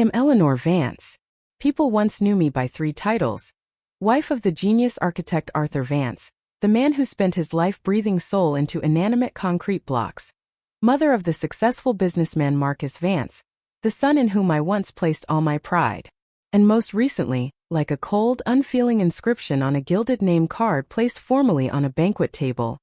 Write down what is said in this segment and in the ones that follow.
am Eleanor Vance. People once knew me by 3 titles. Wife of the genius architect Arthur Vance, the man who spent his life breathing soul into inanimate concrete blocks. Mother of the successful businessman Marcus Vance, the son in whom I once placed all my pride. And most recently, like a cold, unfeeling inscription on a gilded name card placed formally on a banquet table,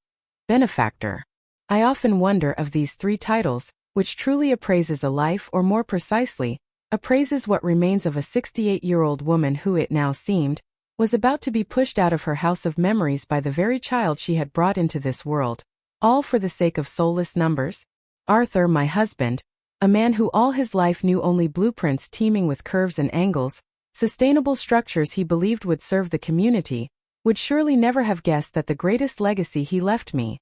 Benefactor. I often wonder of these 3 titles, which truly appraises a life, or more precisely, appraises what remains of a 68-year-old woman who, it now seemed, was about to be pushed out of her house of memories by the very child she had brought into this world, all for the sake of soulless numbers. Arthur, my husband, a man who all his life knew only blueprints teeming with curves and angles, sustainable structures he believed would serve the community, would surely never have guessed that the greatest legacy he left me.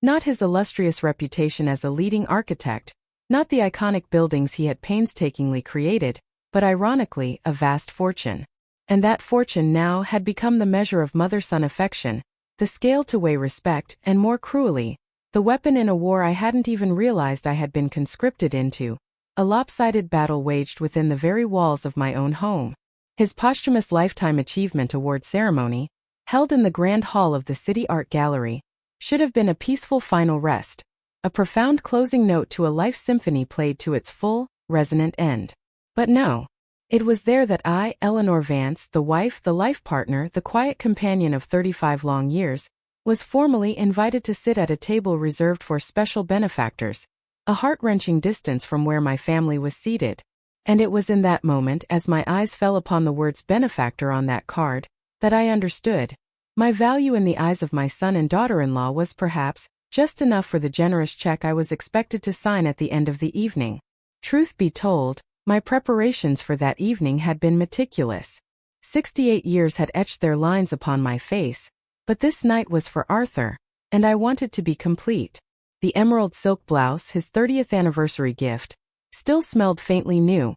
Not his illustrious reputation as a leading architect, not the iconic buildings he had painstakingly created, but ironically, a vast fortune. And that fortune now had become the measure of mother-son affection, the scale to weigh respect, and more cruelly, the weapon in a war I hadn't even realized I had been conscripted into, a lopsided battle waged within the very walls of my own home. His posthumous Lifetime Achievement Award ceremony, held in the Grand Hall of the City Art Gallery, should have been a peaceful final rest, a profound closing note to a life symphony played to its full, resonant end. But no. It was there that I, Eleanor Vance, the wife, the life partner, the quiet companion of 35 long years, was formally invited to sit at a table reserved for special benefactors, a heart-wrenching distance from where my family was seated. And it was in that moment, as my eyes fell upon the words benefactor on that card, that I understood. My value in the eyes of my son and daughter-in-law was perhaps just enough for the generous check I was expected to sign at the end of the evening. Truth be told, my preparations for that evening had been meticulous. 68 years had etched their lines upon my face, but this night was for Arthur, and I wanted to be complete. The emerald silk blouse, his 30th anniversary gift, still smelled faintly new,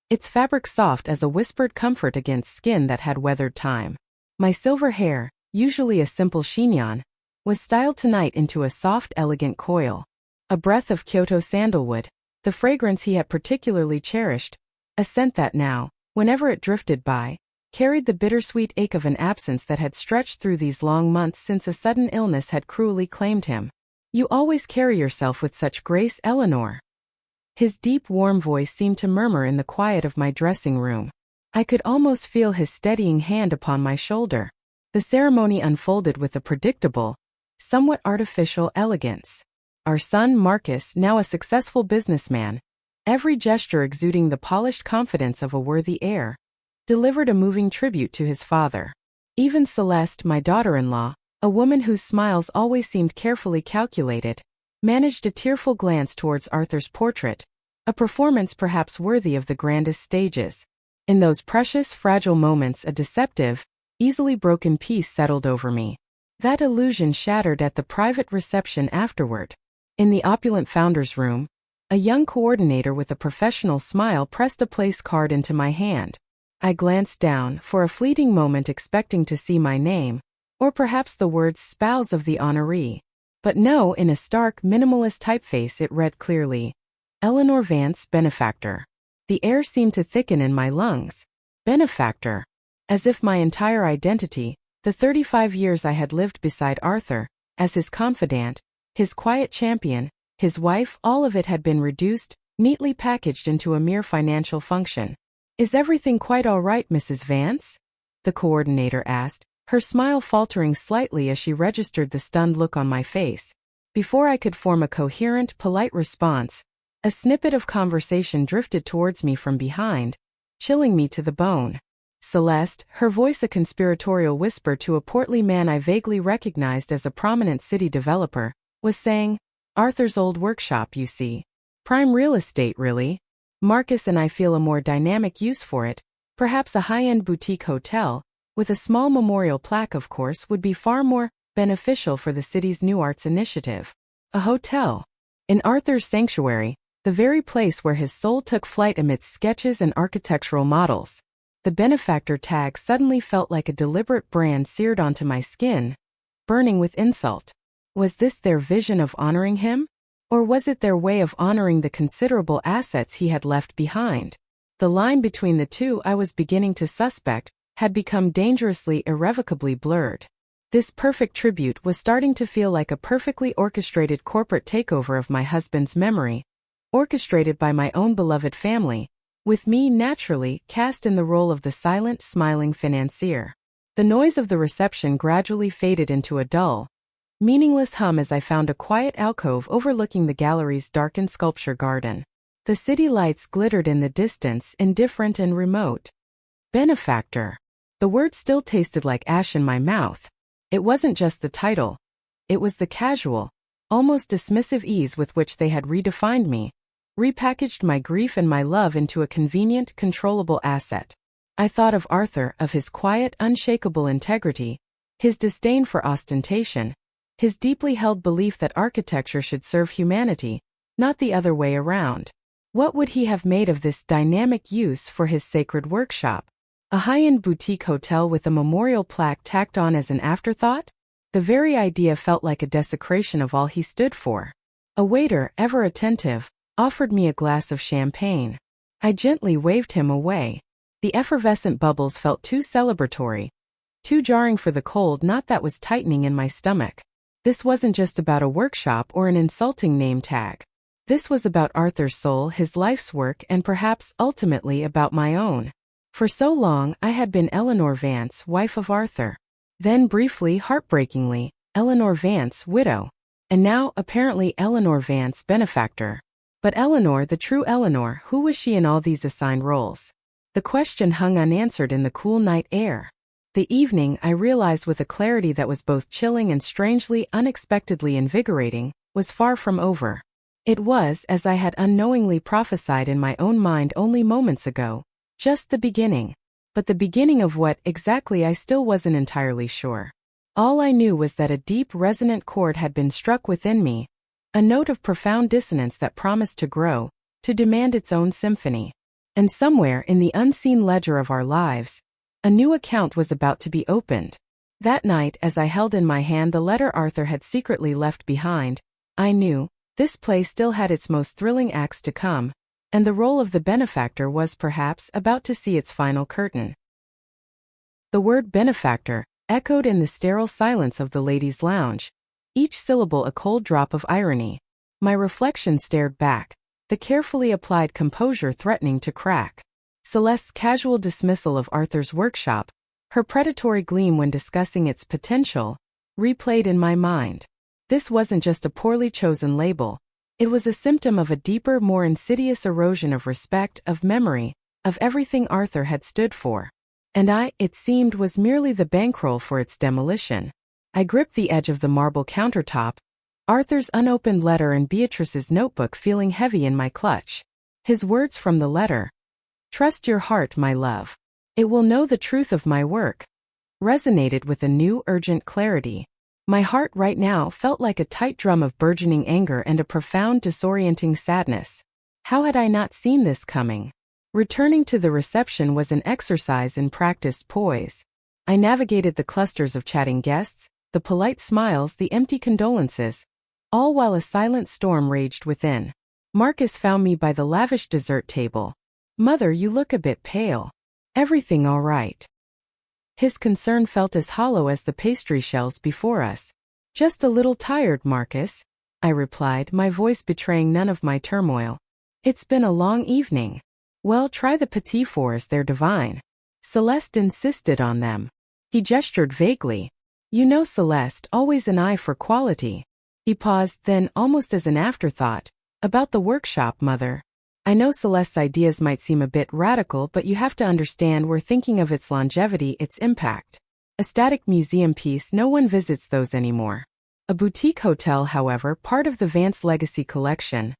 its fabric soft as a whispered comfort against skin that had weathered time. My silver hair, usually a simple chignon, was styled tonight into a soft, elegant coil. A breath of Kyoto sandalwood, the fragrance he had particularly cherished, a scent that now, whenever it drifted by, carried the bittersweet ache of an absence that had stretched through these long months since a sudden illness had cruelly claimed him. You always carry yourself with such grace, Eleanor. His deep, warm voice seemed to murmur in the quiet of my dressing room. I could almost feel his steadying hand upon my shoulder. The ceremony unfolded with a predictable, somewhat artificial elegance. Our son Marcus, now a successful businessman, every gesture exuding the polished confidence of a worthy heir, delivered a moving tribute to his father. Even Celeste, my daughter-in-law, a woman whose smiles always seemed carefully calculated, managed a tearful glance towards Arthur's portrait, a performance perhaps worthy of the grandest stages. In those precious, fragile moments a deceptive, easily broken peace settled over me. That illusion shattered at the private reception afterward. In the opulent founder's room, a young coordinator with a professional smile pressed a place card into my hand. I glanced down, for a fleeting moment expecting to see my name, or perhaps the words spouse of the honoree. But no, in a stark, minimalist typeface it read clearly, Eleanor Vance, Benefactor. The air seemed to thicken in my lungs. Benefactor. As if my entire identity, the 35 years I had lived beside Arthur, as his confidant, his quiet champion, his wife, all of it had been reduced, neatly packaged into a mere financial function. Is everything quite all right, Mrs. Vance? The coordinator asked, her smile faltering slightly as she registered the stunned look on my face. Before I could form a coherent, polite response, a snippet of conversation drifted towards me from behind, chilling me to the bone. Celeste, her voice a conspiratorial whisper to a portly man I vaguely recognized as a prominent city developer, was saying, Arthur's old workshop, you see. Prime real estate, really. Marcus and I feel a more dynamic use for it, perhaps a high-end boutique hotel, with a small memorial plaque of course would be far more beneficial for the city's new arts initiative. A hotel. In Arthur's sanctuary, the very place where his soul took flight amidst sketches and architectural models. The Benefactor tag suddenly felt like a deliberate brand seared onto my skin, burning with insult. Was this their vision of honoring him? Or was it their way of honoring the considerable assets he had left behind? The line between the two I was beginning to suspect had become dangerously, irrevocably blurred. This perfect tribute was starting to feel like a perfectly orchestrated corporate takeover of my husband's memory, orchestrated by my own beloved family, with me naturally cast in the role of the silent, smiling financier. The noise of the reception gradually faded into a dull, meaningless hum as I found a quiet alcove overlooking the gallery's darkened sculpture garden. The city lights glittered in the distance, indifferent and remote. Benefactor. The word still tasted like ash in my mouth. It wasn't just the title. It was the casual, almost dismissive ease with which they had redefined me, repackaged my grief and my love into a convenient, controllable asset. I thought of Arthur, of his quiet, unshakable integrity, his disdain for ostentation, his deeply held belief that architecture should serve humanity, not the other way around. What would he have made of this dynamic use for his sacred workshop? A high-end boutique hotel with a memorial plaque tacked on as an afterthought? The very idea felt like a desecration of all he stood for. A waiter, ever attentive, offered me a glass of champagne. I gently waved him away. The effervescent bubbles felt too celebratory, too jarring for the cold knot that was tightening in my stomach. This wasn't just about a workshop or an insulting name tag. This was about Arthur's soul, his life's work, and perhaps, ultimately, about my own. For so long, I had been Eleanor Vance, wife of Arthur. Then briefly, heartbreakingly, Eleanor Vance, widow. And now, apparently, Eleanor Vance, benefactor. But Eleanor, the true Eleanor, who was she in all these assigned roles? The question hung unanswered in the cool night air. The evening, I realized with a clarity that was both chilling and strangely, unexpectedly invigorating, was far from over. It was, as I had unknowingly prophesied in my own mind only moments ago, just the beginning. But the beginning of what exactly I still wasn't entirely sure. All I knew was that a deep, resonant chord had been struck within me, a note of profound dissonance that promised to grow, to demand its own symphony. And somewhere in the unseen ledger of our lives, a new account was about to be opened. That night, as I held in my hand the letter Arthur had secretly left behind, I knew this play still had its most thrilling acts to come, and the role of the benefactor was perhaps about to see its final curtain. The word benefactor echoed in the sterile silence of the ladies' lounge, each syllable a cold drop of irony. My reflection stared back, the carefully applied composure threatening to crack. Celeste's casual dismissal of Arthur's workshop, her predatory gleam when discussing its potential, replayed in my mind. This wasn't just a poorly chosen label. It was a symptom of a deeper, more insidious erosion of respect, of memory, of everything Arthur had stood for. And I, it seemed, was merely the bankroll for its demolition. I gripped the edge of the marble countertop, Arthur's unopened letter and Beatrice's notebook feeling heavy in my clutch. His words from the letter, "Trust your heart, my love. It will know the truth of my work," resonated with a new, urgent clarity. My heart right now felt like a tight drum of burgeoning anger and a profound, disorienting sadness. How had I not seen this coming? Returning to the reception was an exercise in practiced poise. I navigated the clusters of chatting guests, the polite smiles, the empty condolences, all while a silent storm raged within. Marcus found me by the lavish dessert table. "Mother, you look a bit pale. Everything all right?" His concern felt as hollow as the pastry shells before us. "Just a little tired, Marcus," I replied, my voice betraying none of my turmoil. "It's been a long evening." "Well, try the petit fours, they're divine." Celeste insisted on them. He gestured vaguely. "You know, Celeste, always an eye for quality." He paused, then, almost as an afterthought, "About the workshop, Mother. I know Celeste's ideas might seem a bit radical, but you have to understand we're thinking of its longevity, its impact. A static museum piece, no one visits those anymore. A boutique hotel, however, part of the Vance Legacy collection.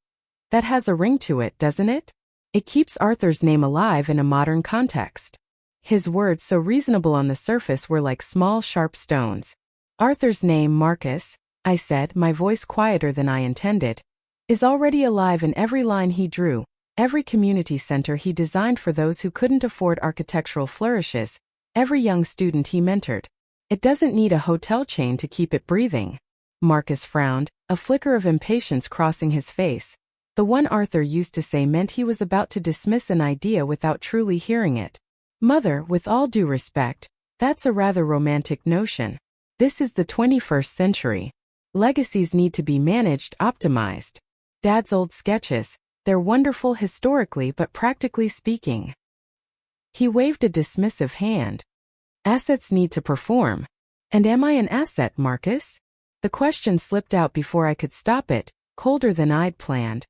That has a ring to it, doesn't it? It keeps Arthur's name alive in a modern context." His words, so reasonable on the surface, were like small, sharp stones. "Arthur's name, Marcus," I said, my voice quieter than I intended, "is already alive in every line he drew, every community center he designed for those who couldn't afford architectural flourishes, every young student he mentored. It doesn't need a hotel chain to keep it breathing." Marcus frowned, a flicker of impatience crossing his face. The one Arthur used to say meant he was about to dismiss an idea without truly hearing it. Mother, with all due respect, that's a rather romantic notion. This is the 21st century. Legacies need to be managed, optimized. Dad's old sketches, they're wonderful historically but practically speaking. He waved a dismissive hand. Assets need to perform. And am I an asset, Marcus? The question slipped out before I could stop it, colder than I'd planned.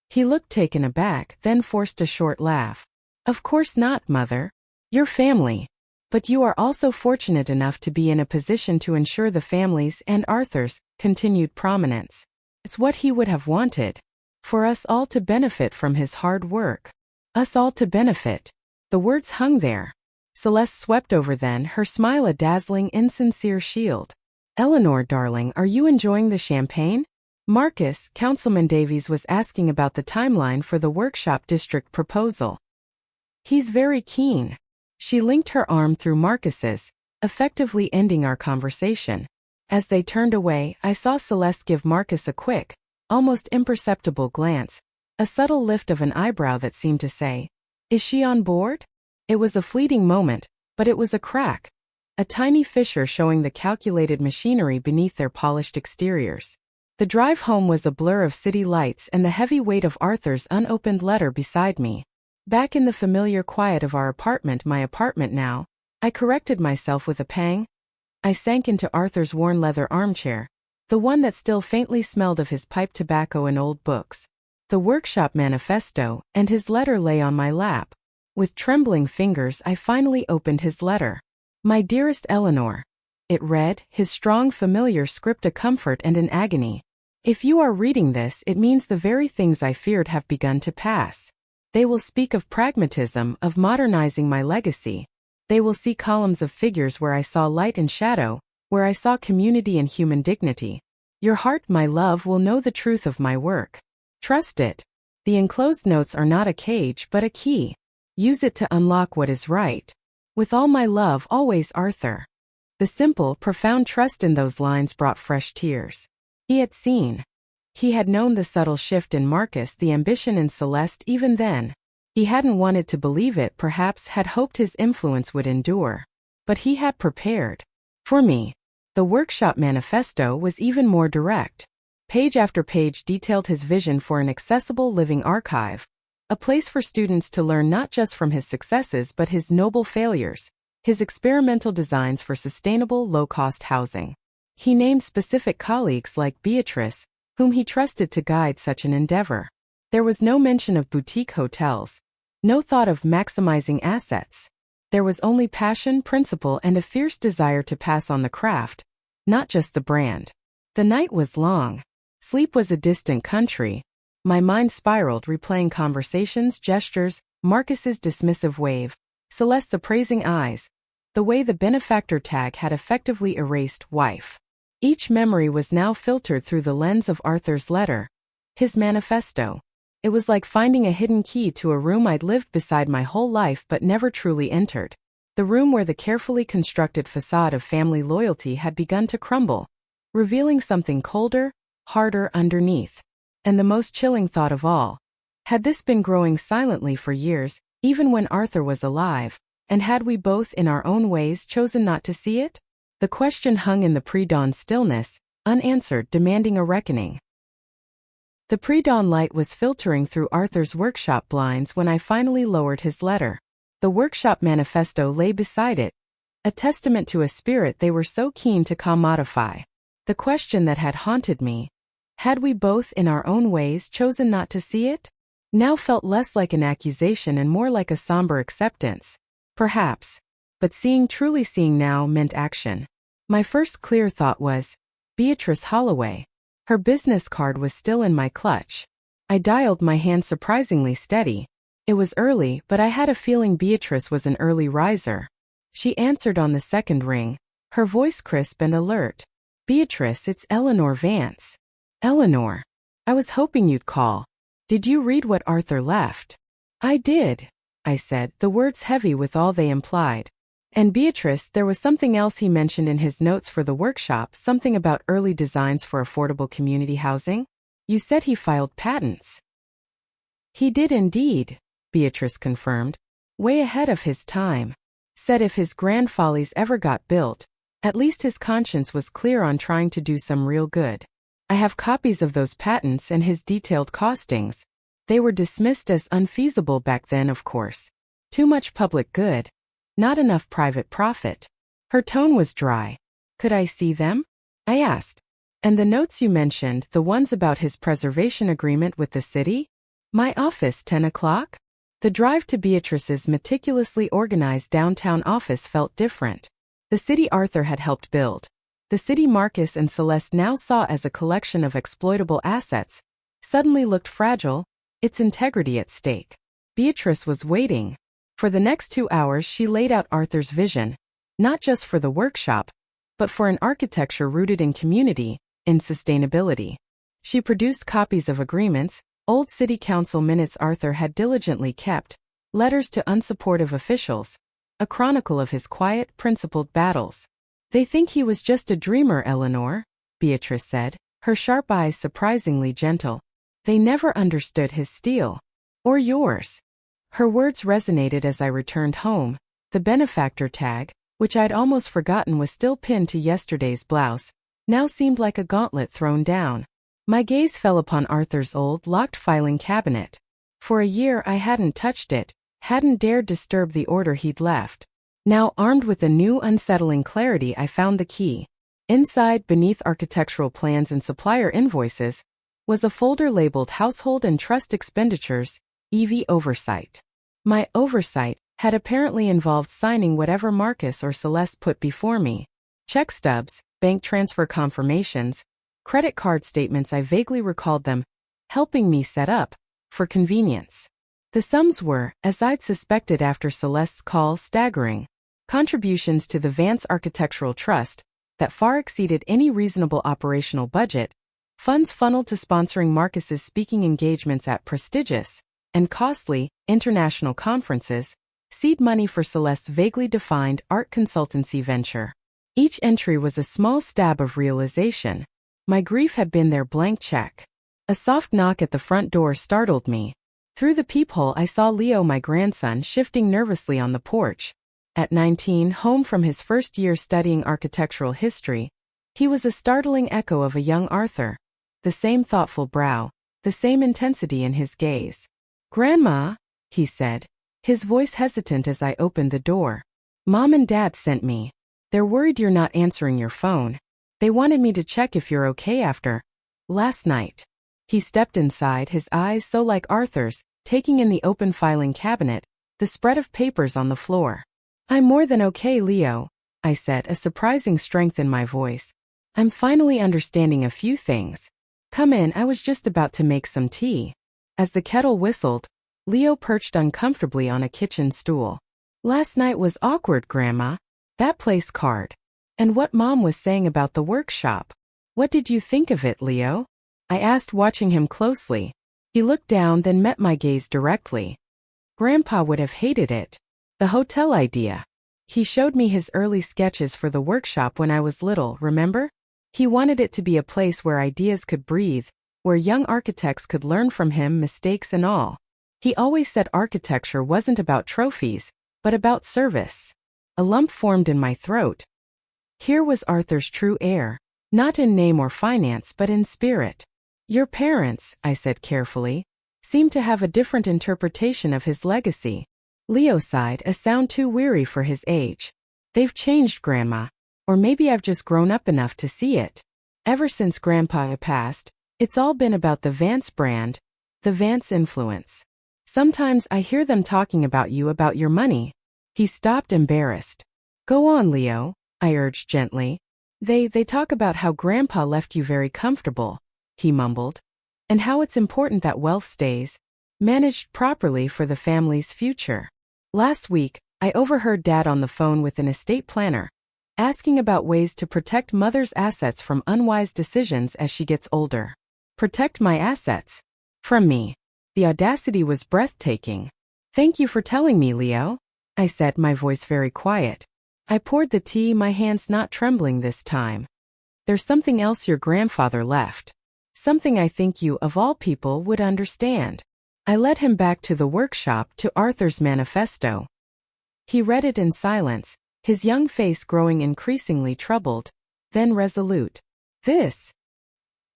He looked taken aback, then forced a short laugh. Of course not, Mother. You're family. But you are also fortunate enough to be in a position to ensure the family's and Arthur's continued prominence. It's what he would have wanted. For us all to benefit from his hard work. Us all to benefit. The words hung there. Celeste swept over then, her smile a dazzling, insincere shield. Eleanor, darling, are you enjoying the champagne? Marcus, Councilman Davies was asking about the timeline for the workshop district proposal. He's very keen. She linked her arm through Marcus's, effectively ending our conversation. As they turned away, I saw Celeste give Marcus a quick, almost imperceptible glance, a subtle lift of an eyebrow that seemed to say, "Is she on board?" It was a fleeting moment, but it was a crack. A tiny fissure showing the calculated machinery beneath their polished exteriors. The drive home was a blur of city lights and the heavy weight of Arthur's unopened letter beside me. Back in the familiar quiet of our apartment, my apartment now, I corrected myself with a pang. I sank into Arthur's worn leather armchair, the one that still faintly smelled of his pipe tobacco and old books. The workshop manifesto and his letter lay on my lap. With trembling fingers, I finally opened his letter. My dearest Eleanor. It read, his strong familiar script a comfort and an agony. If you are reading this, it means the very things I feared have begun to pass. They will speak of pragmatism, of modernizing my legacy. They will see columns of figures where I saw light and shadow, where I saw community and human dignity. Your heart, my love, will know the truth of my work. Trust it. The enclosed notes are not a cage but a key. Use it to unlock what is right. With all my love, always, Arthur. The simple, profound trust in those lines brought fresh tears. He had seen. He had known the subtle shift in Marcus, the ambition in Celeste even then. He hadn't wanted to believe it, perhaps had hoped his influence would endure. But he had prepared. For me. The workshop manifesto was even more direct. Page after page detailed his vision for an accessible living archive. A place for students to learn not just from his successes but his noble failures, his experimental designs for sustainable, low-cost housing. He named specific colleagues like Beatrice, whom he trusted to guide such an endeavor. There was no mention of boutique hotels, no thought of maximizing assets. There was only passion, principle, and a fierce desire to pass on the craft, not just the brand. The night was long. Sleep was a distant country. My mind spiraled, replaying conversations, gestures, Marcus's dismissive wave, Celeste's appraising eyes, the way the Benefactor tag had effectively erased wife. Each memory was now filtered through the lens of Arthur's letter, his manifesto. It was like finding a hidden key to a room I'd lived beside my whole life but never truly entered. The room where the carefully constructed facade of family loyalty had begun to crumble, revealing something colder, harder underneath. And the most chilling thought of all. Had this been growing silently for years, even when Arthur was alive, and had we both in our own ways chosen not to see it? The question hung in the pre-dawn stillness, unanswered, demanding a reckoning. The pre-dawn light was filtering through Arthur's workshop blinds when I finally lowered his letter. The workshop manifesto lay beside it, a testament to a spirit they were so keen to commodify. The question that had haunted me, had we both in our own ways chosen not to see it? Now felt less like an accusation and more like a somber acceptance. Perhaps. But truly seeing now meant action. My first clear thought was, Beatrice Holloway. Her business card was still in my clutch. I dialed, my hand surprisingly steady. It was early, but I had a feeling Beatrice was an early riser. She answered on the second ring, her voice crisp and alert. Beatrice, it's Eleanor Vance. Eleanor. I was hoping you'd call. Did you read what Arthur left? I did, I said, the words heavy with all they implied. And Beatrice, there was something else he mentioned in his notes for the workshop, something about early designs for affordable community housing? You said he filed patents. He did indeed, Beatrice confirmed. Way ahead of his time. Said if his grand follies ever got built, at least his conscience was clear on trying to do some real good. I have copies of those patents and his detailed costings. They were dismissed as unfeasible back then, of course. Too much public good. Not enough private profit. Her tone was dry. Could I see them? I asked. And the notes you mentioned, the ones about his preservation agreement with the city? My office, 10 o'clock? The drive to Beatrice's meticulously organized downtown office felt different. The city Arthur had helped build. The city Marcus and Celeste now saw as a collection of exploitable assets, suddenly looked fragile, its integrity at stake. Beatrice was waiting. For the next 2 hours she laid out Arthur's vision, not just for the workshop, but for an architecture rooted in community, in sustainability. She produced copies of agreements, old city council minutes Arthur had diligently kept, letters to unsupportive officials, a chronicle of his quiet, principled battles. They think he was just a dreamer, Eleanor, Beatrice said, her sharp eyes surprisingly gentle. They never understood his steel. Or yours. Her words resonated as I returned home. The Benefactor tag, which I'd almost forgotten was still pinned to yesterday's blouse, now seemed like a gauntlet thrown down. My gaze fell upon Arthur's old, locked filing cabinet. For a year I hadn't touched it, hadn't dared disturb the order he'd left. Now, armed with a new, unsettling clarity, I found the key. Inside, beneath architectural plans and supplier invoices, was a folder labeled Household and Trust Expenditures, EV Oversight. My oversight had apparently involved signing whatever Marcus or Celeste put before me. Check stubs, bank transfer confirmations, credit card statements, I vaguely recalled them, helping me set up, for convenience. The sums were, as I'd suspected after Celeste's call, staggering. Contributions to the Vance Architectural Trust that far exceeded any reasonable operational budget, funds funneled to sponsoring Marcus's speaking engagements at prestigious and costly international conferences, seed money for Celeste's vaguely defined art consultancy venture. Each entry was a small stab of realization. My grief had been their blank check. A soft knock at the front door startled me. Through the peephole I saw Leo, my grandson, shifting nervously on the porch. At 19, home from his first year studying architectural history, he was a startling echo of a young Arthur. The same thoughtful brow, the same intensity in his gaze. "Grandma," he said, his voice hesitant as I opened the door. "Mom and Dad sent me. They're worried you're not answering your phone. They wanted me to check if you're okay after last night." He stepped inside, his eyes so like Arthur's, taking in the open filing cabinet, the spread of papers on the floor. "I'm more than okay, Leo," I said, a surprising strength in my voice. "I'm finally understanding a few things. Come in, I was just about to make some tea." As the kettle whistled, Leo perched uncomfortably on a kitchen stool. "Last night was awkward, Grandma. That place card. And what Mom was saying about the workshop. What did you think of it, Leo?" I asked, watching him closely. He looked down, then met my gaze directly. "Grandpa would have hated it. The hotel idea. He showed me his early sketches for the workshop when I was little, remember? He wanted it to be a place where ideas could breathe, where young architects could learn from him, mistakes and all. He always said architecture wasn't about trophies, but about service." A lump formed in my throat. Here was Arthur's true heir, not in name or finance but in spirit. "Your parents," I said carefully, "seem to have a different interpretation of his legacy." Leo sighed, a sound too weary for his age. "They've changed, Grandma. Or maybe I've just grown up enough to see it. Ever since Grandpa passed, it's all been about the Vance brand, the Vance influence. Sometimes I hear them talking about you, about your money." He stopped, embarrassed. "Go on, Leo," I urged gently. They talk about how Grandpa left you very comfortable," he mumbled, "and how it's important that wealth stays managed properly for the family's future. Last week, I overheard Dad on the phone with an estate planner, asking about ways to protect Mother's assets from unwise decisions as she gets older." "Protect my assets? From me?" The audacity was breathtaking. "Thank you for telling me, Leo," I said, my voice very quiet. I poured the tea, my hands not trembling this time. "There's something else your grandfather left." Something I think you, of all people, would understand. I led him back to the workshop to Arthur's manifesto. He read it in silence, his young face growing increasingly troubled, then resolute. This,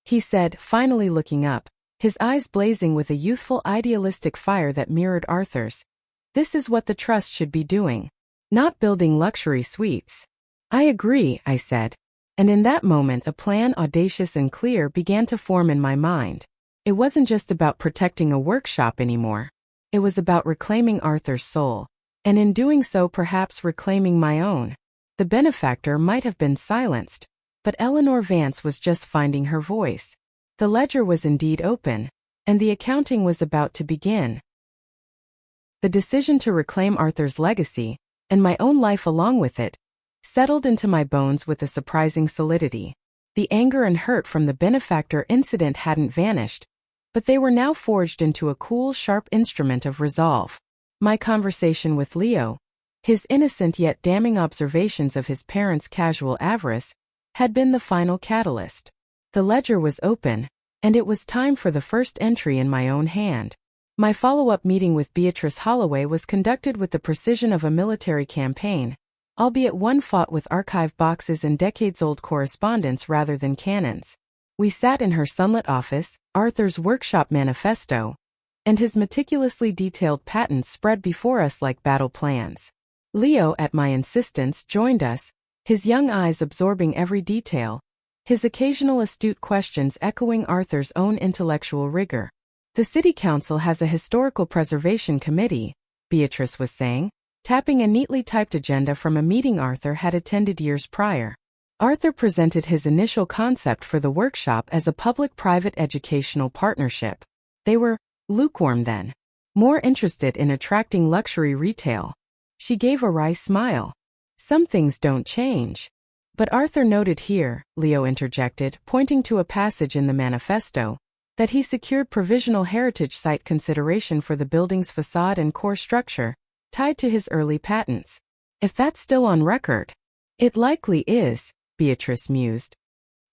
he said, finally looking up, his eyes blazing with a youthful idealistic fire that mirrored Arthur's. This is what the trust should be doing. Not building luxury suites. I agree, I said. And in that moment a plan audacious and clear began to form in my mind. It wasn't just about protecting a workshop anymore. It was about reclaiming Arthur's soul. And in doing so perhaps reclaiming my own. The benefactor might have been silenced, but Eleanor Vance was just finding her voice. The ledger was indeed open, and the accounting was about to begin. The decision to reclaim Arthur's legacy, and my own life along with it, settled into my bones with a surprising solidity. The anger and hurt from the benefactor incident hadn't vanished, but they were now forged into a cool, sharp instrument of resolve. My conversation with Leo, his innocent yet damning observations of his parents' casual avarice, had been the final catalyst. The ledger was open, and it was time for the first entry in my own hand. My follow-up meeting with Beatrice Holloway was conducted with the precision of a military campaign, albeit one fought with archive boxes and decades-old correspondence rather than cannons. We sat in her sunlit office, Arthur's workshop manifesto, and his meticulously detailed patents spread before us like battle plans. Leo, at my insistence, joined us, his young eyes absorbing every detail, his occasional astute questions echoing Arthur's own intellectual rigor. The City Council has a historical preservation committee, Beatrice was saying, tapping a neatly typed agenda from a meeting Arthur had attended years prior. Arthur presented his initial concept for the workshop as a public-private educational partnership. They were lukewarm then, more interested in attracting luxury retail. She gave a wry smile. Some things don't change. But Arthur noted here, Leo interjected, pointing to a passage in the manifesto, that he secured provisional heritage site consideration for the building's facade and core structure, tied to his early patents. If that's still on record. It likely is, Beatrice mused.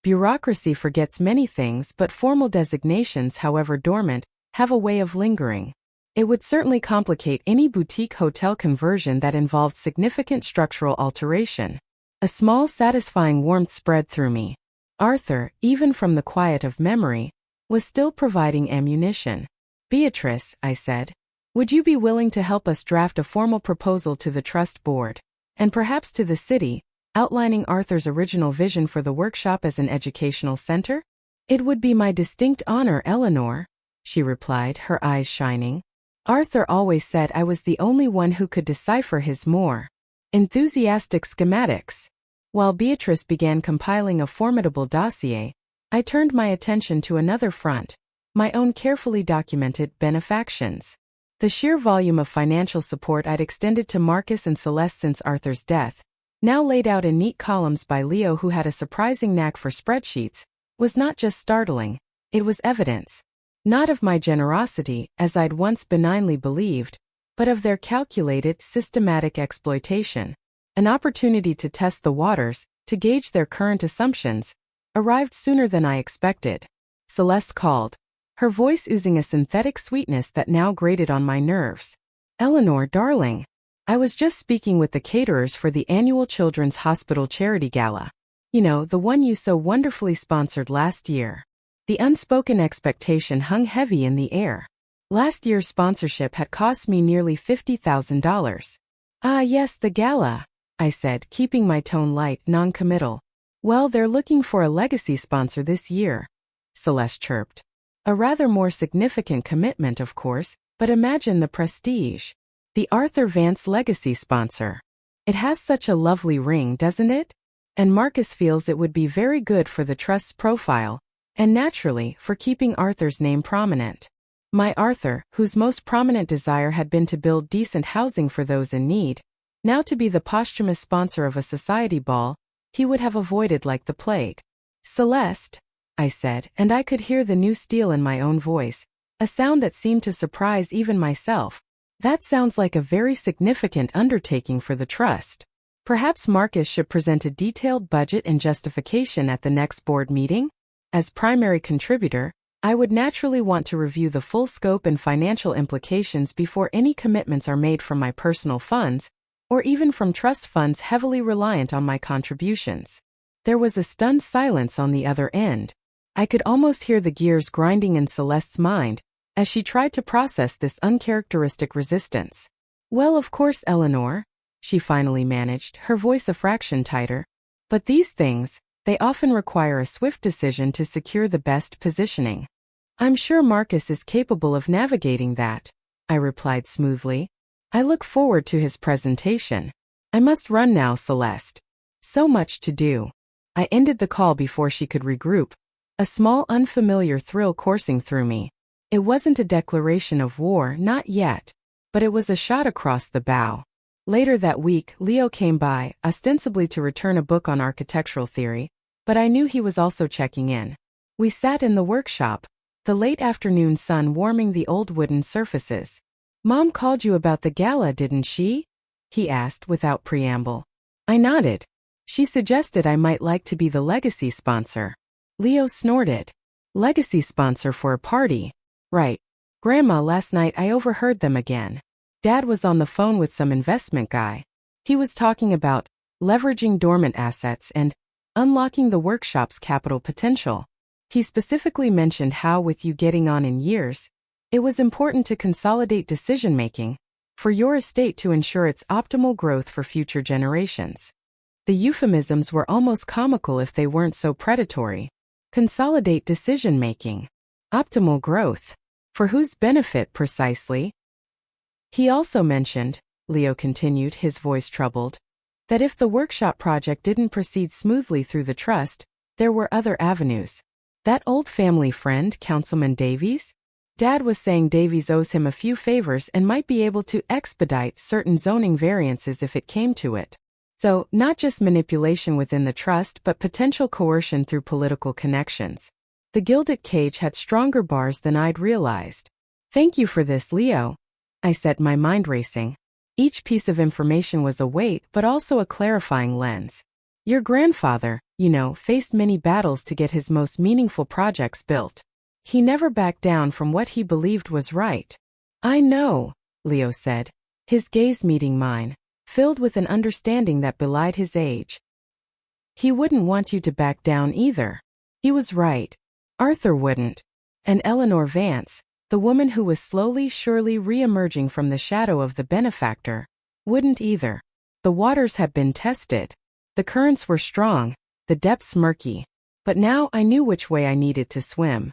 Bureaucracy forgets many things, but formal designations, however dormant, have a way of lingering. It would certainly complicate any boutique hotel conversion that involved significant structural alteration. A small satisfying warmth spread through me. Arthur, even from the quiet of memory, was still providing ammunition. Beatrice, I said, would you be willing to help us draft a formal proposal to the trust board, and perhaps to the city, outlining Arthur's original vision for the workshop as an educational center? It would be my distinct honor, Eleanor, she replied, her eyes shining. Arthur always said I was the only one who could decipher his more enthusiastic schematics. While Beatrice began compiling a formidable dossier, I turned my attention to another front, my own carefully documented benefactions. The sheer volume of financial support I'd extended to Marcus and Celeste since Arthur's death, now laid out in neat columns by Leo, who had a surprising knack for spreadsheets, was not just startling, it was evidence. Not of my generosity, as I'd once benignly believed, but of their calculated, systematic exploitation. An opportunity to test the waters, to gauge their current assumptions, arrived sooner than I expected. Celeste called, her voice oozing a synthetic sweetness that now grated on my nerves. Eleanor, darling, I was just speaking with the caterers for the annual Children's Hospital Charity Gala. You know, the one you so wonderfully sponsored last year. The unspoken expectation hung heavy in the air. Last year's sponsorship had cost me nearly $50,000. Ah yes, the gala, I said, keeping my tone light, non-committal. Well, they're looking for a legacy sponsor this year, Celeste chirped. A rather more significant commitment, of course, but imagine the prestige. The Arthur Vance legacy sponsor. It has such a lovely ring, doesn't it? And Marcus feels it would be very good for the trust's profile, and naturally, for keeping Arthur's name prominent. My Arthur, whose most prominent desire had been to build decent housing for those in need, now to be the posthumous sponsor of a society ball, he would have avoided like the plague. Celeste, I said, and I could hear the new steel in my own voice, a sound that seemed to surprise even myself. That sounds like a very significant undertaking for the trust. Perhaps Marcus should present a detailed budget and justification at the next board meeting? As primary contributor, I would naturally want to review the full scope and financial implications before any commitments are made from my personal funds, or even from trust funds heavily reliant on my contributions. There was a stunned silence on the other end. I could almost hear the gears grinding in Celeste's mind as she tried to process this uncharacteristic resistance. Well, of course, Eleanor, she finally managed, her voice a fraction tighter. But these things, they often require a swift decision to secure the best positioning. I'm sure Marcus is capable of navigating that, I replied smoothly. I look forward to his presentation. I must run now, Celeste. So much to do. I ended the call before she could regroup, a small unfamiliar thrill coursing through me. It wasn't a declaration of war, not yet, but it was a shot across the bow. Later that week, Leo came by, ostensibly to return a book on architectural theory, but I knew he was also checking in. We sat in the workshop, the late afternoon sun warming the old wooden surfaces. Mom called you about the gala, didn't she? He asked without preamble. I nodded. She suggested I might like to be the legacy sponsor. Leo snorted. Legacy sponsor for a party? Right. Grandma, last night I overheard them again. Dad was on the phone with some investment guy. He was talking about leveraging dormant assets and unlocking the workshop's capital potential. He specifically mentioned how, with you getting on in years, it was important to consolidate decision-making for your estate to ensure its optimal growth for future generations. The euphemisms were almost comical if they weren't so predatory. Consolidate decision-making. Optimal growth. For whose benefit precisely? He also mentioned, Leo continued, his voice troubled, that if the workshop project didn't proceed smoothly through the trust, there were other avenues. That old family friend, Councilman Davies? Dad was saying Davies owes him a few favors and might be able to expedite certain zoning variances if it came to it. So, not just manipulation within the trust but potential coercion through political connections. The gilded cage had stronger bars than I'd realized. Thank you for this, Leo, I said, my mind racing. Each piece of information was a weight but also a clarifying lens. Your grandfather, faced many battles to get his most meaningful projects built. He never backed down from what he believed was right. I know, Leo said, his gaze meeting mine, filled with an understanding that belied his age. He wouldn't want you to back down either. He was right. Arthur wouldn't. And Eleanor Vance, the woman who was slowly, surely re-emerging from the shadow of the Benefactor, wouldn't either. The waters had been tested. The currents were strong, the depths murky. But now I knew which way I needed to swim.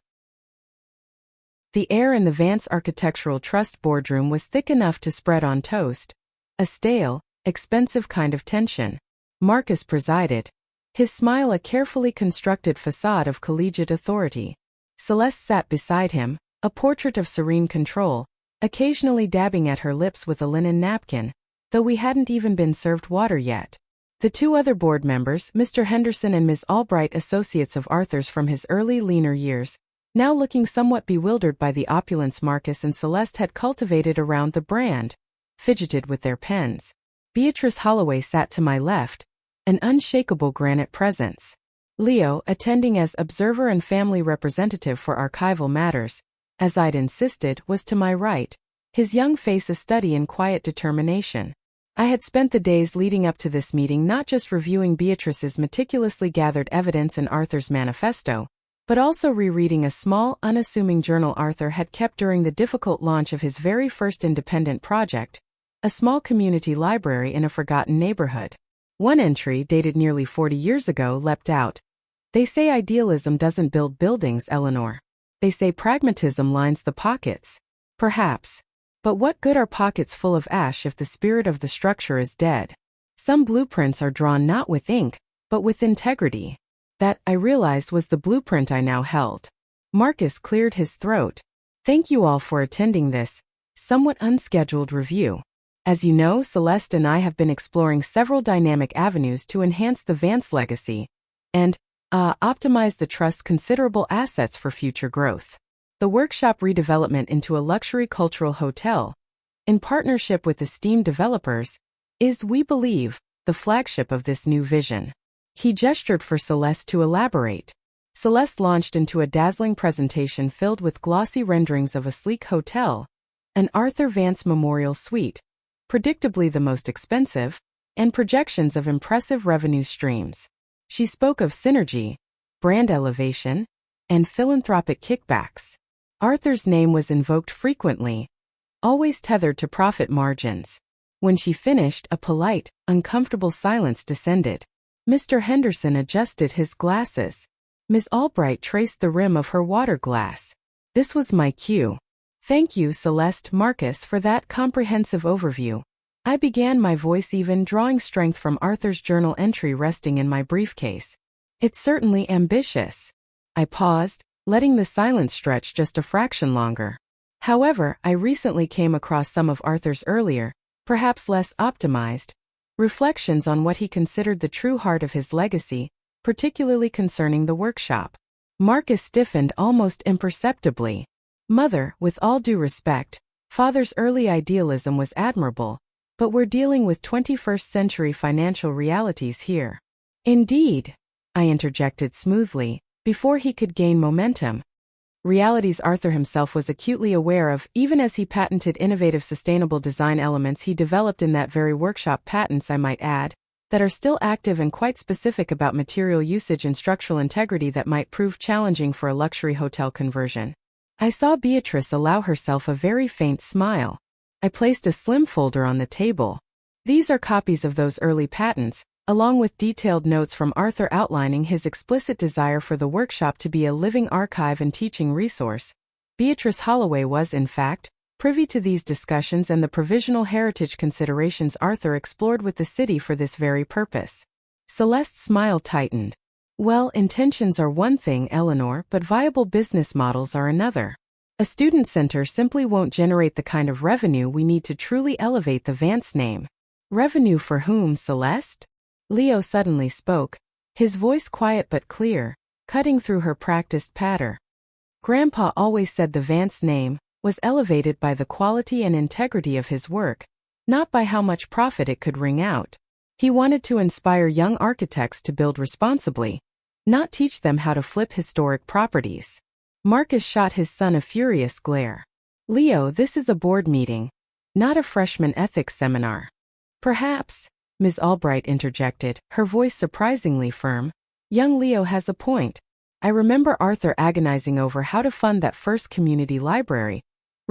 The air in the Vance Architectural Trust boardroom was thick enough to spread on toast. A stale, expensive kind of tension. Marcus presided, his smile a carefully constructed facade of collegiate authority. Celeste sat beside him, a portrait of serene control, occasionally dabbing at her lips with a linen napkin, though we hadn't even been served water yet. The two other board members, Mr. Henderson and Ms. Albright, associates of Arthur's from his early leaner years, now looking somewhat bewildered by the opulence Marcus and Celeste had cultivated around the brand, fidgeted with their pens. Beatrice Holloway sat to my left, an unshakable granite presence. Leo, attending as observer and family representative for archival matters, as I'd insisted, was to my right, his young face a study in quiet determination. I had spent the days leading up to this meeting not just reviewing Beatrice's meticulously gathered evidence and Arthur's manifesto, but also rereading a small, unassuming journal Arthur had kept during the difficult launch of his very first independent project, a small community library in a forgotten neighborhood. One entry, dated nearly 40 years ago, leapt out. They say idealism doesn't build buildings, Eleanor. They say pragmatism lines the pockets. Perhaps. But what good are pockets full of ash if the spirit of the structure is dead? Some blueprints are drawn not with ink, but with integrity. That, I realized, was the blueprint I now held. Marcus cleared his throat. Thank you all for attending this somewhat unscheduled review. As you know, Celeste and I have been exploring several dynamic avenues to enhance the Vance legacy and optimize the trust's considerable assets for future growth. The workshop redevelopment into a luxury cultural hotel, in partnership with esteemed developers, is, we believe, the flagship of this new vision. He gestured for Celeste to elaborate. Celeste launched into a dazzling presentation filled with glossy renderings of a sleek hotel, an Arthur Vance Memorial Suite, predictably the most expensive, and projections of impressive revenue streams. She spoke of synergy, brand elevation, and philanthropic kickbacks. Arthur's name was invoked frequently, always tethered to profit margins. When she finished, a polite, uncomfortable silence descended. Mr. Henderson adjusted his glasses. Miss Albright traced the rim of her water glass. This was my cue. Thank you, Celeste Marcus, for that comprehensive overview. I began, my voice even drawing strength from Arthur's journal entry resting in my briefcase. It's certainly ambitious. I paused, letting the silence stretch just a fraction longer. However, I recently came across some of Arthur's earlier, perhaps less optimized, reflections on what he considered the true heart of his legacy, particularly concerning the workshop. Marcus stiffened almost imperceptibly. Mother, with all due respect, Father's early idealism was admirable, but we're dealing with 21st century financial realities here. Indeed, I interjected smoothly, before he could gain momentum. Realities Arthur himself was acutely aware of, even as he patented innovative sustainable design elements he developed in that very workshop, patents, I might add, that are still active and quite specific about material usage and structural integrity that might prove challenging for a luxury hotel conversion. I saw Beatrice allow herself a very faint smile. I placed a slim folder on the table. These are copies of those early patents, along with detailed notes from Arthur outlining his explicit desire for the workshop to be a living archive and teaching resource. Beatrice Holloway was, in fact, privy to these discussions and the provisional heritage considerations Arthur explored with the city for this very purpose. Celeste's smile tightened. Well, intentions are one thing, Eleanor, but viable business models are another. A student center simply won't generate the kind of revenue we need to truly elevate the Vance name. Revenue for whom, Celeste? Leo suddenly spoke, his voice quiet but clear, cutting through her practiced patter. Grandpa always said the Vance name was elevated by the quality and integrity of his work, not by how much profit it could wring out. He wanted to inspire young architects to build responsibly, not teach them how to flip historic properties. Marcus shot his son a furious glare. Leo, this is a board meeting, not a freshman ethics seminar. Perhaps, Ms. Albright interjected, her voice surprisingly firm. Young Leo has a point. I remember Arthur agonizing over how to fund that first community library,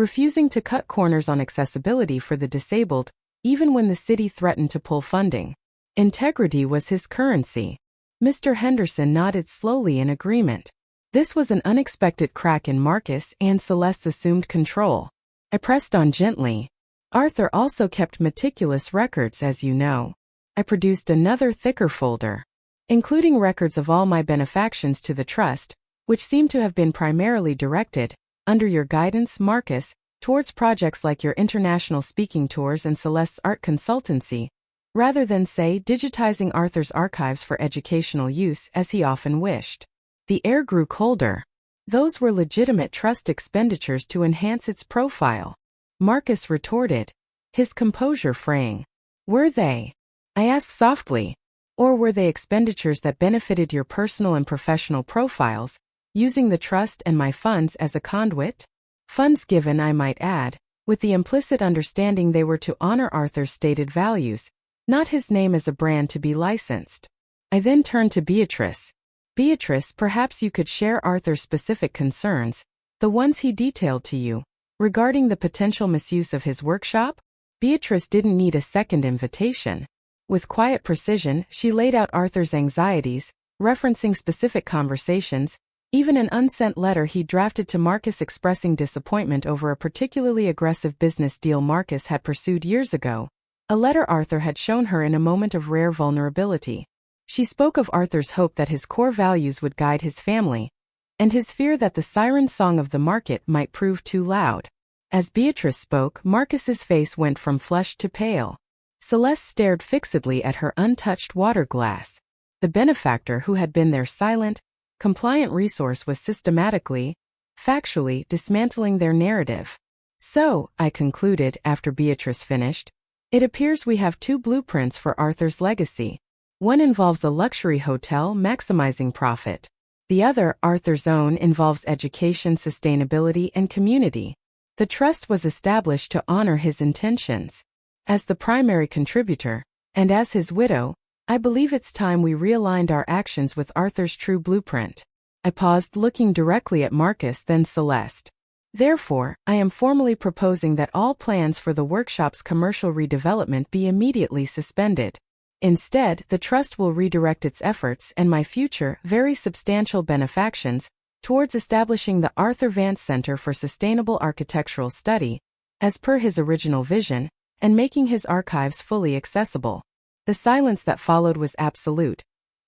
refusing to cut corners on accessibility for the disabled, even when the city threatened to pull funding. Integrity was his currency. Mr. Henderson nodded slowly in agreement. This was an unexpected crack in Marcus and Celeste's assumed control. I pressed on gently. Arthur also kept meticulous records, as you know. I produced another thicker folder, including records of all my benefactions to the trust, which seem to have been primarily directed, under your guidance, Marcus, towards projects like your international speaking tours and Celeste's art consultancy, rather than, say, digitizing Arthur's archives for educational use as he often wished. The air grew colder. Those were legitimate trust expenditures to enhance its profile. Marcus retorted, his composure fraying. Were they? I asked softly. Or were they expenditures that benefited your personal and professional profiles, using the trust and my funds as a conduit? Funds given, I might add, with the implicit understanding they were to honor Arthur's stated values, not his name as a brand to be licensed. I then turned to Beatrice. Beatrice, perhaps you could share Arthur's specific concerns, the ones he detailed to you, regarding the potential misuse of his workshop? Beatrice didn't need a second invitation. With quiet precision, she laid out Arthur's anxieties, referencing specific conversations, even an unsent letter he drafted to Marcus expressing disappointment over a particularly aggressive business deal Marcus had pursued years ago, a letter Arthur had shown her in a moment of rare vulnerability. She spoke of Arthur's hope that his core values would guide his family, and his fear that the siren song of the market might prove too loud. As Beatrice spoke, Marcus's face went from flushed to pale. Celeste stared fixedly at her untouched water glass. The benefactor who had been their silent, compliant resource was systematically, factually dismantling their narrative. So, I concluded after Beatrice finished, it appears we have two blueprints for Arthur's legacy. One involves a luxury hotel maximizing profit. The other, Arthur's own, involves education, sustainability, and community. The trust was established to honor his intentions. As the primary contributor, and as his widow, I believe it's time we realigned our actions with Arthur's true blueprint. I paused, looking directly at Marcus, then Celeste. Therefore, I am formally proposing that all plans for the workshop's commercial redevelopment be immediately suspended. Instead, the trust will redirect its efforts and my future, very substantial benefactions towards establishing the Arthur Vance Center for Sustainable Architectural Study, as per his original vision, and making his archives fully accessible. The silence that followed was absolute.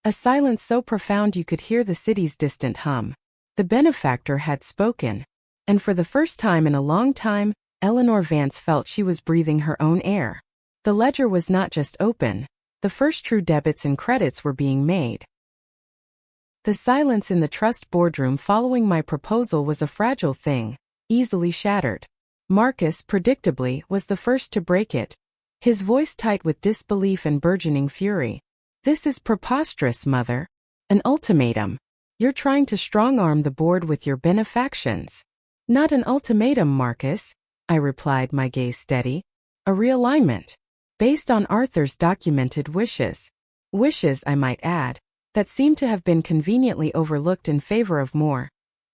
A silence so profound you could hear the city's distant hum. The benefactor had spoken. And for the first time in a long time, Eleanor Vance felt she was breathing her own air. The ledger was not just open. The first true debits and credits were being made. The silence in the trust boardroom following my proposal was a fragile thing, easily shattered. Marcus, predictably, was the first to break it, his voice tight with disbelief and burgeoning fury. "This is preposterous, Mother. An ultimatum. You're trying to strong-arm the board with your benefactions." "Not an ultimatum, Marcus," I replied, my gaze steady. "A realignment. Based on Arthur's documented wishes. Wishes, I might add, that seem to have been conveniently overlooked in favor of more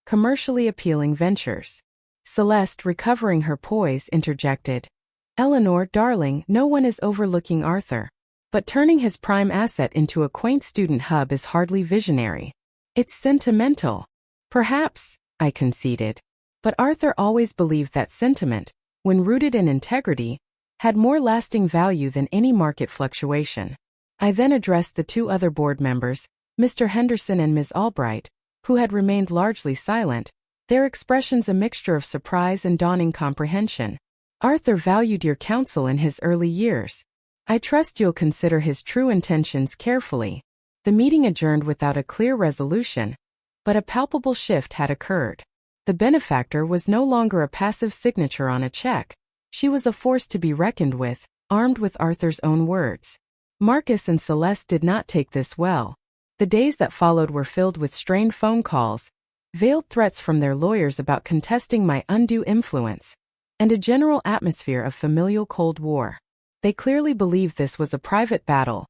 commercially appealing ventures." Celeste, recovering her poise, interjected. "Eleanor, darling, no one is overlooking Arthur. But turning his prime asset into a quaint student hub is hardly visionary. It's sentimental." "Perhaps," I conceded. But Arthur always believed that sentiment, when rooted in integrity, had more lasting value than any market fluctuation. I then addressed the two other board members, Mr. Henderson and Ms. Albright, who had remained largely silent, their expressions a mixture of surprise and dawning comprehension. "Arthur valued your counsel in his early years. I trust you'll consider his true intentions carefully." The meeting adjourned without a clear resolution, but a palpable shift had occurred. The benefactor was no longer a passive signature on a check. She was a force to be reckoned with, armed with Arthur's own words. Marcus and Celeste did not take this well. The days that followed were filled with strained phone calls, veiled threats from their lawyers about contesting my undue influence, and a general atmosphere of familial Cold War. They clearly believed this was a private battle,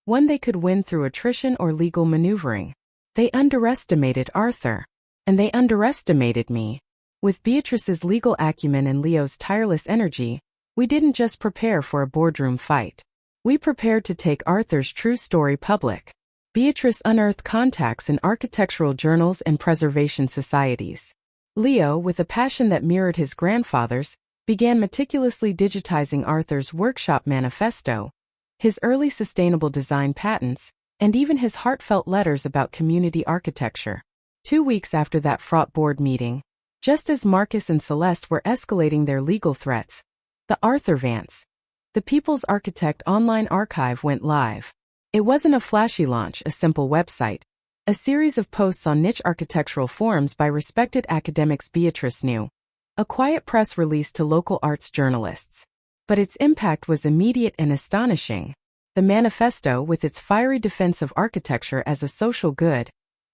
one they could win through attrition or legal maneuvering. They underestimated Arthur, and they underestimated me. With Beatrice's legal acumen and Leo's tireless energy, we didn't just prepare for a boardroom fight. We prepared to take Arthur's true story public. Beatrice unearthed contacts in architectural journals and preservation societies. Leo, with a passion that mirrored his grandfather's, began meticulously digitizing Arthur's workshop manifesto, his early sustainable design patents, and even his heartfelt letters about community architecture. 2 weeks after that fraught board meeting, just as Marcus and Celeste were escalating their legal threats, the Arthur Vance, the People's Architect online archive went live. It wasn't a flashy launch, a simple website, a series of posts on niche architectural forums by respected academics Beatrice knew, a quiet press release to local arts journalists. But its impact was immediate and astonishing. The manifesto, with its fiery defense of architecture as a social good,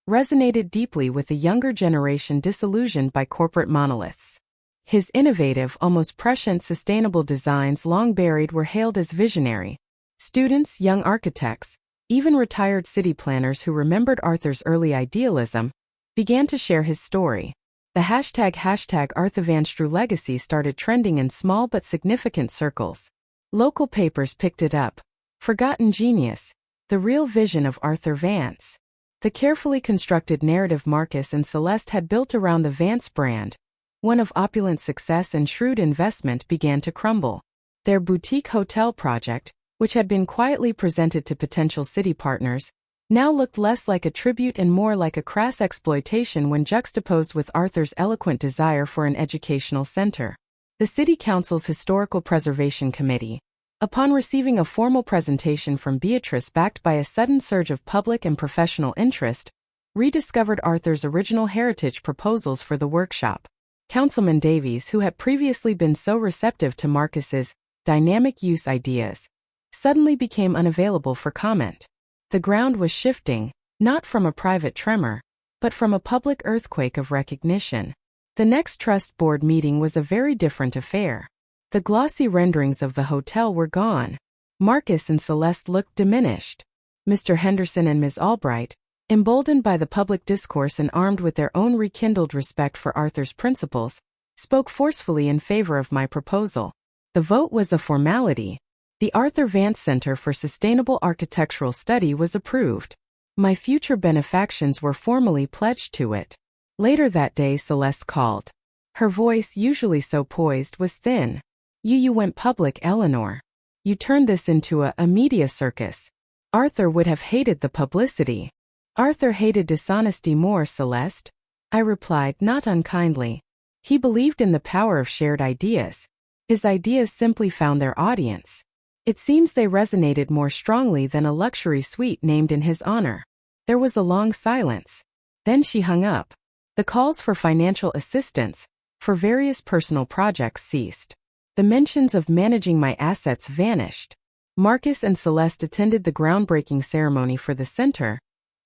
resonated deeply with the younger generation disillusioned by corporate monoliths. His innovative, almost prescient sustainable designs, long buried, were hailed as visionary. Students, young architects, even retired city planners who remembered Arthur's early idealism, began to share his story. The hashtag Arthur Vance True Legacy started trending in small but significant circles. Local papers picked it up. Forgotten genius, the real vision of Arthur Vance. The carefully constructed narrative Marcus and Celeste had built around the Vance brand, one of opulent success and shrewd investment, began to crumble. Their boutique hotel project, which had been quietly presented to potential city partners, now looked less like a tribute and more like a crass exploitation when juxtaposed with Arthur's eloquent desire for an educational center. The City Council's Historical Preservation Committee, upon receiving a formal presentation from Beatrice backed by a sudden surge of public and professional interest, rediscovered Arthur's original heritage proposals for the workshop. Councilman Davies, who had previously been so receptive to Marcus's dynamic use ideas, suddenly became unavailable for comment. The ground was shifting, not from a private tremor, but from a public earthquake of recognition. The next trust board meeting was a very different affair. The glossy renderings of the hotel were gone. Marcus and Celeste looked diminished. Mr. Henderson and Ms. Albright, emboldened by the public discourse and armed with their own rekindled respect for Arthur's principles, spoke forcefully in favor of my proposal. The vote was a formality. The Arthur Vance Center for Sustainable Architectural Study was approved. My future benefactions were formally pledged to it. Later that day Celeste called. Her voice, usually so poised, was thin. You went public, Eleanor. You turned this into a media circus. Arthur would have hated the publicity. Arthur hated dishonesty more, Celeste. I replied, not unkindly. He believed in the power of shared ideas. His ideas simply found their audience. It seems they resonated more strongly than a luxury suite named in his honor. There was a long silence. Then she hung up. The calls for financial assistance, for various personal projects ceased. The mentions of managing my assets vanished. Marcus and Celeste attended the groundbreaking ceremony for the center,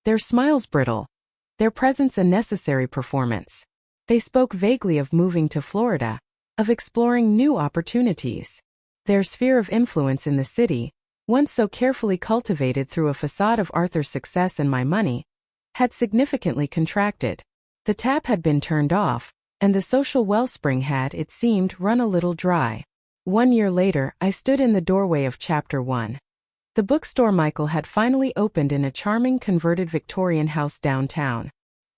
their smiles brittle, their presence a necessary performance. They spoke vaguely of moving to Florida, of exploring new opportunities. Their sphere of influence in the city, once so carefully cultivated through a facade of Arthur's success and my money, had significantly contracted. The tap had been turned off, and the social wellspring had, it seemed, run a little dry. 1 year later, I stood in the doorway of Chapter 1. The bookstore Michael had finally opened in a charming converted Victorian house downtown.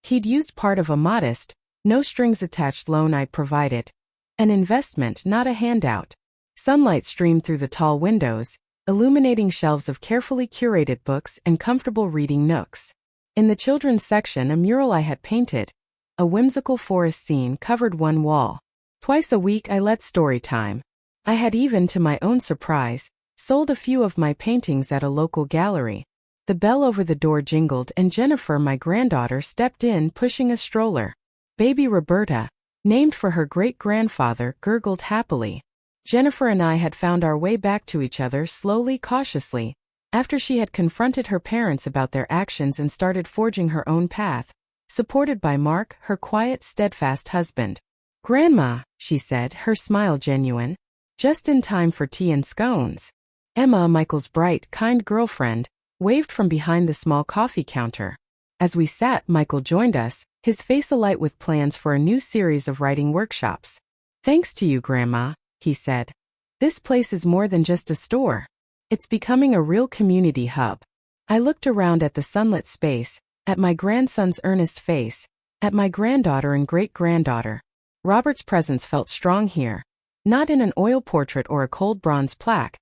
He'd used part of a modest, no-strings-attached loan I'd provided. An investment, not a handout. Sunlight streamed through the tall windows, illuminating shelves of carefully curated books and comfortable reading nooks. In the children's section, a mural I had painted, a whimsical forest scene, covered one wall. Twice a week I let story time. I had even, to my own surprise, sold a few of my paintings at a local gallery. The bell over the door jingled and Jennifer, my granddaughter, stepped in pushing a stroller. Baby Roberta, named for her great-grandfather, gurgled happily. Jennifer and I had found our way back to each other slowly, cautiously, after she had confronted her parents about their actions and started forging her own path, supported by Mark, her quiet, steadfast husband. "Grandma," she said, her smile genuine. "Just in time for tea and scones." Emma, Michael's bright, kind girlfriend, waved from behind the small coffee counter. As we sat, Michael joined us, his face alight with plans for a new series of writing workshops. "Thanks to you, Grandma," he said. "This place is more than just a store. It's becoming a real community hub." I looked around at the sunlit space, at my grandson's earnest face, at my granddaughter and great-granddaughter. Robert's presence felt strong here, not in an oil portrait or a cold bronze plaque,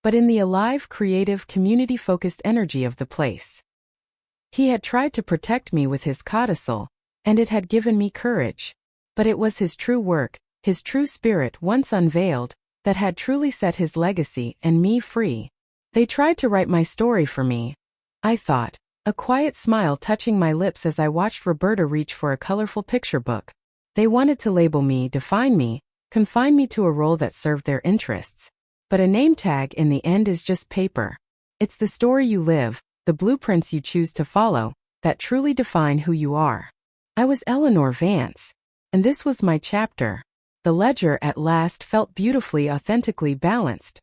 but in the alive, creative, community-focused energy of the place. He had tried to protect me with his codicil, and it had given me courage. But it was his true work, his true spirit once unveiled, that had truly set his legacy and me free. They tried to write my story for me, I thought, a quiet smile touching my lips as I watched Roberta reach for a colorful picture book. They wanted to label me, define me, confine me to a role that served their interests. But a name tag in the end is just paper. It's the story you live, the blueprints you choose to follow, that truly define who you are. I was Eleanor Vance, and this was my chapter. The ledger at last felt beautifully, authentically balanced.